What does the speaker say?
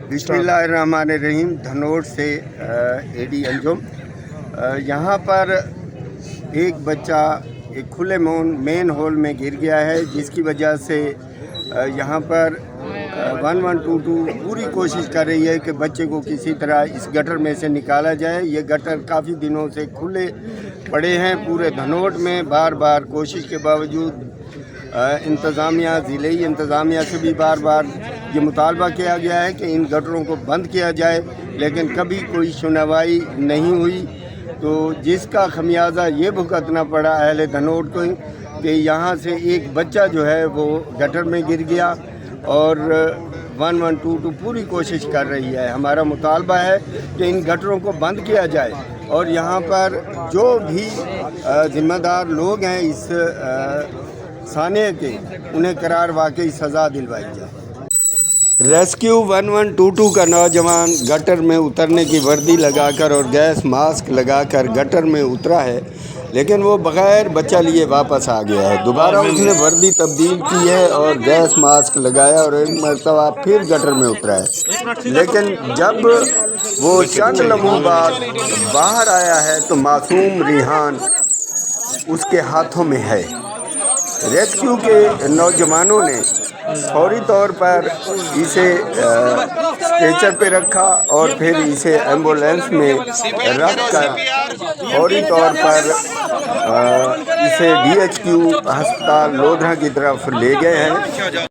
बिस्मिल्लाहिर्रहमानिर्रहीम। धनोट से एडी अंजुम। यहाँ पर एक बच्चा एक खुले मेन हॉल में गिर गया है, जिसकी वजह से यहाँ पर 1122 पूरी कोशिश कर रही है कि बच्चे को किसी तरह इस गटर में से निकाला जाए। ये गटर काफ़ी दिनों से खुले पड़े हैं पूरे धनोट में। बार बार कोशिश के बावजूद इंतज़ामिया, ज़िले इंतज़ामिया से भी बार बार ये मुतालबा किया गया है कि इन गटरों को बंद किया जाए, लेकिन कभी कोई सुनवाई नहीं हुई। तो जिसका खमियाजा ये भुगतना पड़ा अहले धनोट को कि यहाँ से एक बच्चा जो है वो गटर में गिर गया और 1122 पूरी कोशिश कर रही है। हमारा मुतालबा है कि इन गटरों को बंद किया जाए और यहाँ पर जो भी ज़िम्मेदार लोग हैं इस साने के, उन्हें करार वाकई सज़ा दिलवाई जाए। रेस्क्यू 1122 का नौजवान गटर में उतरने की वर्दी लगाकर और गैस मास्क लगाकर गटर में उतरा है, लेकिन वो बग़ैर बच्चा लिए वापस आ गया है। दोबारा उसने वर्दी तब्दील की है और गैस मास्क लगाया और एक मरतबा फिर गटर में उतरा है। लेकिन जब वो चंद लम्हों बाद बाहर आया है तो मासूम रिहान उसके हाथों में है। रेस्क्यू के नौजवानों ने फौरी तौर पर इसे स्ट्रेचर पे रखा और फिर इसे एम्बुलेंस में रख कर फौरी तौर पर इसे DHQ अस्पताल लोधरा की तरफ ले गए हैं।